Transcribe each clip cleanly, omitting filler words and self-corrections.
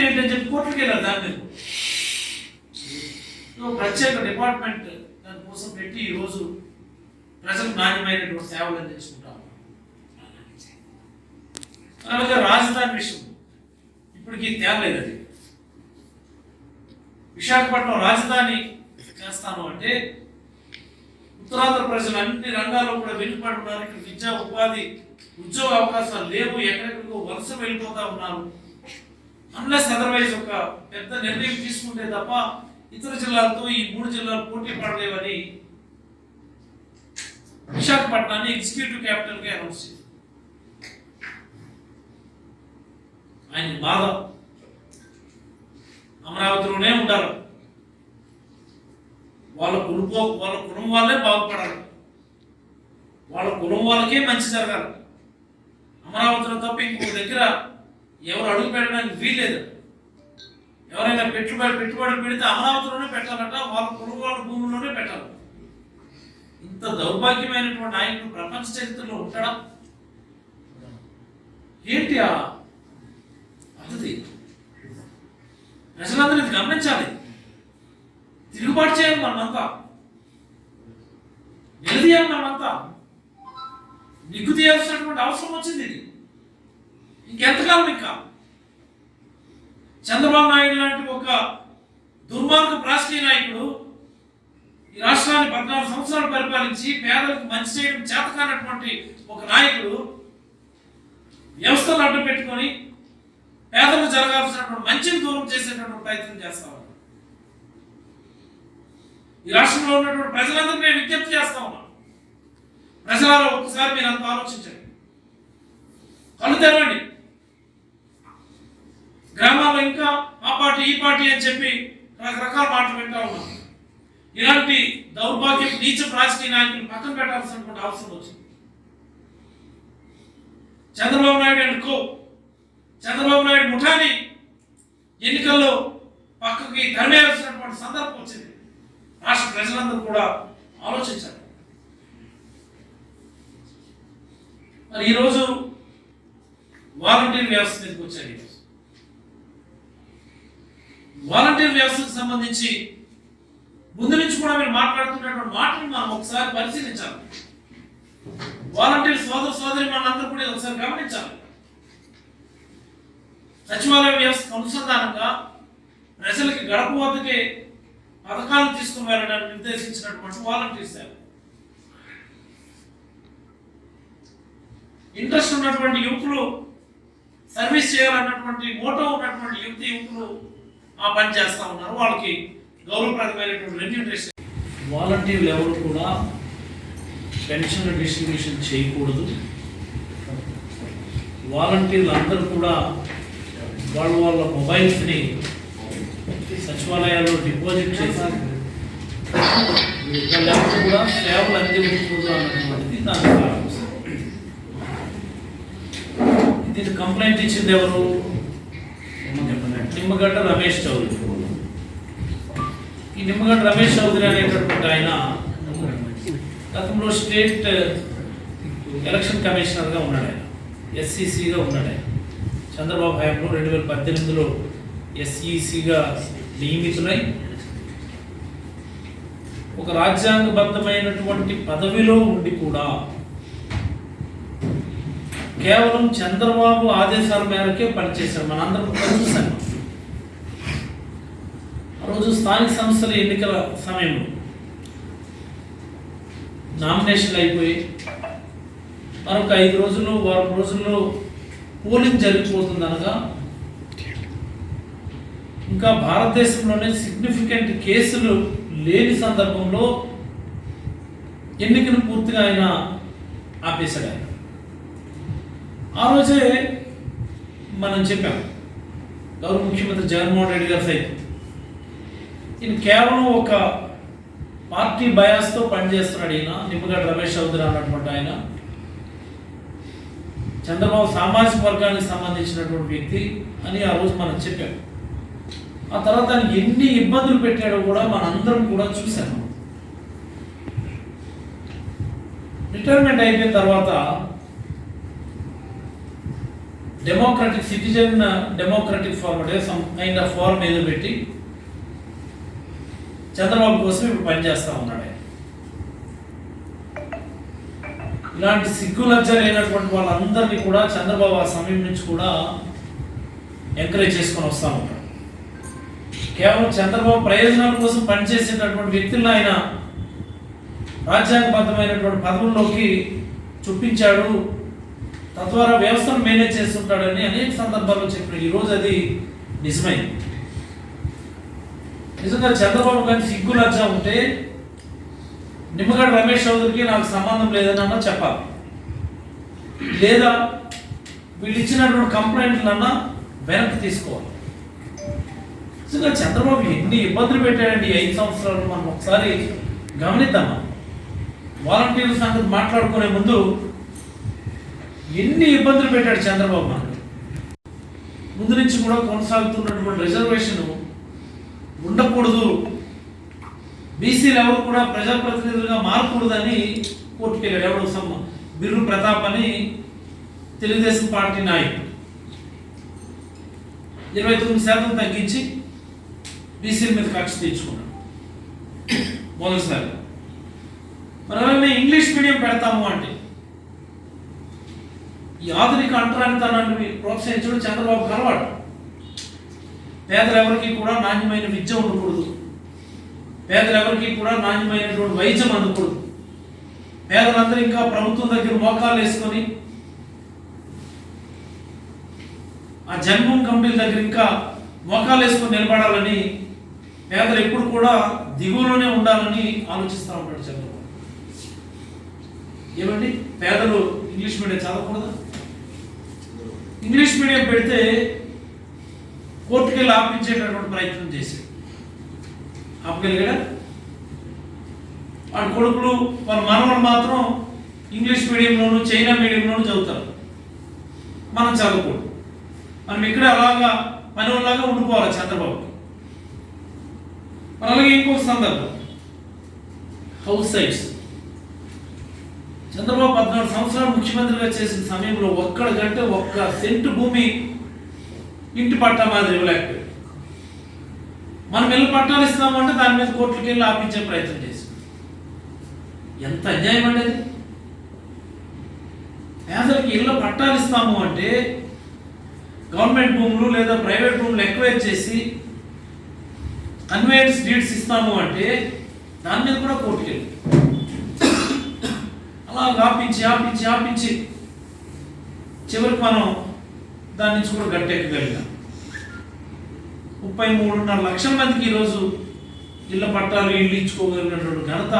ఏంటని చెప్పి కోర్టుకి వెళ్ళారు. దాని మీద ప్రత్యేక డిపార్ట్మెంట్ దానికోసం పెట్టి ఈరోజు ప్రజలకు నాణ్యమైనటువంటి సేవలు అందించుకుంటాం. అలాగే రాజధాని విషయం ఇప్పటికీ తేలేదు. అది విశాఖపట్నం రాజధాని చేస్తాను అంటే ఉత్తరాంధ్ర ప్రజలు అన్ని రంగాల్లో కూడా వెనుకబడి ఉన్నారు. ఇక్కడ విద్యా ఉపాధి ఉద్యోగ అవకాశాలు లేవు, ఎక్కడెక్కడికో వలస వెళ్ళిపోతా ఉన్నారు. అన్లెస్ అదర్వైజ్ ఒక పెద్ద నిర్ణయం తీసుకుంటే తప్ప ఇతర జిల్లాలతో ఈ 3 జిల్లాలు పోటీ పడలేవని విశాఖపట్నాన్ని ఎగ్జిక్యూటివ్ క్యాపిటల్ గా అనౌన్స్ చేశారు. ఆయన బాధ అమరావతిలోనే ఉంటారు, వాళ్ళ కులం వాళ్ళే బాగుపడాలి, వాళ్ళ కులం వాళ్ళకే మంచి జరగాలి. అమరావతిలో తప్ప ఇంకొక దగ్గర ఎవరు అడుగు పెట్టడానికి వీల్లేదు. ఎవరైనా పెట్టుబడులు పెడితే అమరావతిలోనే పెట్టాలట, వాళ్ళ కులం వాళ్ళ భూముల్లోనే పెట్టాలి. ఇంత దౌర్భాగ్యమైనటువంటి నాయకుడు ప్రపంచ చరిత్రలో ఉంటాడా? ఏంటి ఆ పద్ధతి? ప్రజలందరూ ఇది గమనించాలి. తిరుగుబాటు చేయాలి, మనమంతా నిలదీయాలి, మనమంతా నిగ్గు తీయాల్సినటువంటి అవసరం వచ్చింది. ఇది ఇంకెంతకాలం? ఇంకా చంద్రబాబు నాయుడు లాంటి ఒక దుర్మార్గ రాజకీయ నాయకుడు ఈ రాష్ట్రాన్ని 14 సంవత్సరాలు పరిపాలించి పేదలకు మంచి చేయడం చేతకానటువంటి ఒక నాయకుడు వ్యవస్థను అడ్డు పెట్టుకొని పేదలకు జరగాల్సినటువంటి మంచిని దూరం చేసేటటువంటి ప్రయత్నం చేస్తా ఉన్నాడు. ఈ రాష్ట్రంలో ఉన్నటువంటి ప్రజలందరికీ నేను విజ్ఞప్తి చేస్తా ఉన్నాను. ప్రజలలో ఒక్కసారి మీరు అంత ఆలోచించండి, కళ్ళు తెరవండి. గ్రామాల్లో ఇంకా ఆ పార్టీ ఈ పార్టీ అని చెప్పి రకరకాల మాటలు వింటా ఉన్నాం. ఇలాంటి దౌర్భాగ్యం నీచ రాజకీయ నాయకులు పక్కన పెట్టాల్సినటువంటి అవసరం వచ్చింది. చంద్రబాబు నాయుడు అనుకో, చంద్రబాబు నాయుడు ముఠాని ఎన్నికల్లో పక్కకి తరిమేయాల్సినటువంటి సందర్భం వచ్చింది. రాష్ట్ర ప్రజలందరూ కూడా ఆలోచించారు. మరి ఈరోజు వాలంటీర్ వ్యవస్థ మీదకి వచ్చారు. వాలంటీర్ వ్యవస్థకు సంబంధించి ముందు నుంచి కూడా మీరు మాట్లాడుతున్నటువంటి మాటలు మనం ఒకసారి పరిశీలించాలి. వాలంటీర్ సోదరి మనందరూ కూడా ఒకసారి గమనించాలి. సచివాలయ వ్యవస్థ అనుసంధానంగా ప్రజలకి గడప వద్దకే పథకాలు తీసుకుని వెళ్ళడానికి నిర్దేశించినటువంటి వాలంటీర్ సేవ. ఇంట్రెస్ట్ ఉన్నటువంటి యువకులు, సర్వీస్ చేయాలన్నటువంటి మోటో ఉన్నటువంటి యువకులు ఆ పని చేస్తా ఉన్నారు. వాళ్ళకి గౌరవప్రదమైనటువంటి రెమ్యూనరేషన్. వాలంటీర్లు ఎవరు కూడా పెన్షన్ డిస్ట్రిబ్యూషన్ చేయకూడదు. వాలంటీర్లు అందరూ కూడా వాళ్ళ మొబైల్స్ని సచివాలయాల్లో డిపాజిట్ చేసి వాళ్ళెవరు కూడా సేవలు అందించకూడదు అన్నటువంటిది దాని కారణం. దీన్ని కంప్లైంట్ ఇచ్చింది ఎవరు? నిమ్మగడ్డ రమేష్ చౌదరి. ఈ నిమ్మగడ్డ రమేష్ చౌదరి అనేటటువంటి ఆయన గతంలో స్టేట్ ఎలక్షన్ కమిషనర్గా ఉన్నాడు. ఆయన ఎస్ఈసిగా ఉన్నాడు. ఆయన చంద్రబాబు హయాంలో 2018లో ఎస్ఈసిగా నియమితులై ఒక రాజ్యాంగబద్ధమైనటువంటి పదవిలో ఉండి కూడా కేవలం చంద్రబాబు ఆదేశాల మేరకే పనిచేశారు. మనందరం చూసాం. ఆ రోజు స్థానిక సంస్థల ఎన్నికల సమయంలో నామినేషన్లు అయిపోయి మరొక 5 రోజుల్లో 6 రోజుల్లో పోలింగ్ జరిగిపోతుంది. అనగా ఇంకా భారతదేశంలోనే సిగ్నిఫికెంట్ కేసులు లేని సందర్భంలో ఎన్నికను పూర్తిగా ఆయన ఆపేశాడు. ఆయన ఆ రోజే మనం చెప్పాం, గౌరవ ముఖ్యమంత్రి జగన్మోహన్ రెడ్డి గారు సైతం ఈయన కేవలం ఒక పార్టీ బయాస్తో పనిచేస్తున్నాడు. ఈయన నిమ్మగడ్డ రమేష్ చౌదరి అన్నటువంటి ఆయన చంద్రబాబు సామాజిక వర్గానికి సంబంధించినటువంటి వ్యక్తి అని ఆ రోజు మనం చెప్పాం. ఆ తర్వాత ఆయన ఎన్ని ఇబ్బందులు పెట్టాడో కూడా మనందరం కూడా చూశాము. రిటైర్మెంట్ అయిపోయిన తర్వాత డెమోక్రటిక్ సిటిజన్ డెమోక్రటిక్ ఫార్మ్ అంటే సమ్ కైండ్ ఆఫ్ ఫార్మ్ ఏదో పెట్టి చంద్రబాబు కోసం ఇప్పుడు పనిచేస్తూ ఉన్నాడు. ఇలాంటి సిగ్గులజ్జ లేనటువంటి వాళ్ళందరినీ కూడా చంద్రబాబు ఆ సమయం నుంచి కూడా ఎంకరేజ్ చేసుకొని వస్తూ ఉంటాడు. కేవలం చంద్రబాబు ప్రయోజనాల కోసం పనిచేసేటటువంటి వ్యక్తులను ఆయన రాజ్యాంగబద్ధమైనటువంటి పదవుల్లోకి చూపించాడు, తద్వారా వ్యవస్థను మేనేజ్ చేస్తుంటాడని అనేక సందర్భాల్లో చెప్పాడు. ఈరోజు అది నిజమైంది. నిజంగా చంద్రబాబు కానీ సిగ్గులజ్జ ఉంటే నిమ్మగడ్డ రమేష్ చౌదరికి నాకు సంబంధం లేదని అన్నా చెప్పాలి, లేదా వీళ్ళు ఇచ్చినటువంటి కంప్లైంట్లన్నా వెనక్కి తీసుకోవాలి. నిజంగా చంద్రబాబు ఎన్ని ఇబ్బందులు పెట్టాడండి 5 సంవత్సరాలు, మనం ఒకసారి గమనిద్దామా. వాలంటీర్ల సంగతి మాట్లాడుకునే ముందు ఎన్ని ఇబ్బందులు పెట్టాడు చంద్రబాబు మనకు. ముందు నుంచి కూడా కొనసాగుతున్నటువంటి రిజర్వేషన్ ఉండకూడదు, బీసీలు ఎవరు కూడా ప్రజాప్రతినిధులుగా మారకూడదని కోర్టుకు వెళ్ళాడు. ఎవరు బిర్రు ప్రతాప్ అని తెలుగుదేశం పార్టీ నాయకుడు 29% తగ్గించి బీసీల మీద కక్ష తీర్చుకున్నాడు మొదటిసారి. మరి అలాగే ఇంగ్లీష్ మీడియం పెడతాము అంటే ఈ ఆధునిక అంటరానితనాన్ని ప్రోత్సహించడం చంద్రబాబుకి అలవాటు. పేదలు ఎవరికి కూడా నాణ్యమైన విద్య ఉండకూడదు, పేదలు ఎవరికి కూడా నాణ్యమైనటువంటి వైద్యం అందకూడదు, పేదలందరూ ఇంకా ప్రభుత్వం దగ్గర మోకాలు వేసుకొని ఆ జన్మభూమి కమిటీల దగ్గర ఇంకా మోకాలు వేసుకొని నిలబడాలని, పేదలు ఎప్పుడు కూడా దిగువలోనే ఉండాలని ఆలోచిస్తూ ఉంటాడు చంద్రబాబు. ఏమండి, పేదలు ఇంగ్లీష్ మీడియం చదవకూడదా? ఇంగ్లీష్ మీడియం పెడితే కోర్టుకి వెళ్ళి ఆపించేటటువంటి ప్రయత్నం చేశాడు. ఆపగలిగాడా? వాళ్ళ కొడుకులు వాళ్ళ మనవలు మాత్రం ఇంగ్లీష్ మీడియంలోను చైనా మీడియంలోను చదువుతారు, మనం చదవకూడదు. మనం ఇక్కడ అలాగా మనలాగా ఉండిపోవాలి చంద్రబాబు. అలాగే ఇంకొక సందర్భం, హౌస్ సైట్స్. చంద్రబాబు 14 సంవత్సరాలు ముఖ్యమంత్రిగా చేసిన సమయంలో ఒక్కడికంటే ఒక్క సెంటు భూమి ఇంటి పట్టా మాదిరి ఇవ్వలేకపోయాడు. మనం ఇల్లు పట్టాలు ఇస్తామంటే దాని మీద కోర్టుకి వెళ్ళి ఆపించే ప్రయత్నం చేశాం. ఎంత అన్యాయం అండి అది. పేదలకి ఇళ్ళ పట్టాలు ఇస్తాము అంటే గవర్నమెంట్ భూములు లేదా ప్రైవేట్ భూములు ఎక్వైర్ చేసి కన్వేయన్స్ డీడ్స్ ఇస్తాము అంటే దాని మీద కూడా కోర్టుకి వెళ్ళి అలా ఆపించి ఆపించి ఆపించి చివరికి మనం దాని నుంచి కూడా గట్టెక్కగలిగాం. 33.5 లక్షల మందికి ఈరోజు ఇళ్ళ పట్టాలు ఇళ్ళు ఇచ్చుకోగలిగినటువంటి ఘనత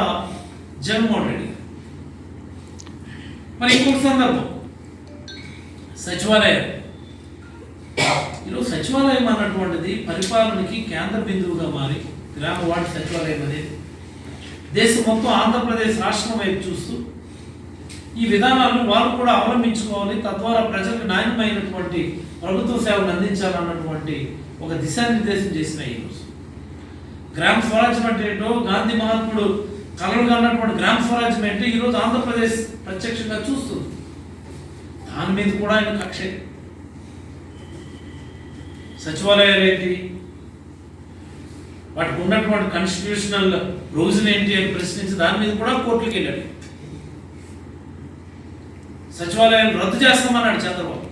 జగన్మోహన్ రెడ్డి. మరి ఇంకొక సందర్భం, సచివాలయం. ఈరోజు సచివాలయం అన్నటువంటిది పరిపాలనకి కేంద్ర బిందువుగా మారి గ్రామ వార్డు సచివాలయం అనేది దేశం మొత్తం ఆంధ్రప్రదేశ్ రాష్ట్రం వైపు చూస్తూ ఈ విధానాలను వారు కూడా అవలంబించుకోవాలి, తద్వారా ప్రజలకు నాణ్యమైనటువంటి ప్రభుత్వ సేవలు అందించాలన్నటువంటి ఒక దిశానిర్దేశం చేసిన ఈరోజు గ్రామ స్వరాజ్యం అంటే ఏంటో, గాంధీ మహాత్ముడు కలలుగా అన్నటువంటి గ్రామ స్వరాజ్యం ఏంటో ఈరోజు ఆంధ్రప్రదేశ్ ప్రత్యక్షంగా చూస్తుంది. దాని మీద కూడా ఆయన కక్ష. సచివాలయాలు ఏంటి, వాటికి ఉన్నటువంటి కాన్స్టిట్యూషనల్ రోజులు ఏంటి అని ప్రశ్నించి దాని మీద కూడా కోర్టుకి వెళ్ళాడు. సచివాలయాలు రద్దు చేస్తామన్నాడు చంద్రబాబు.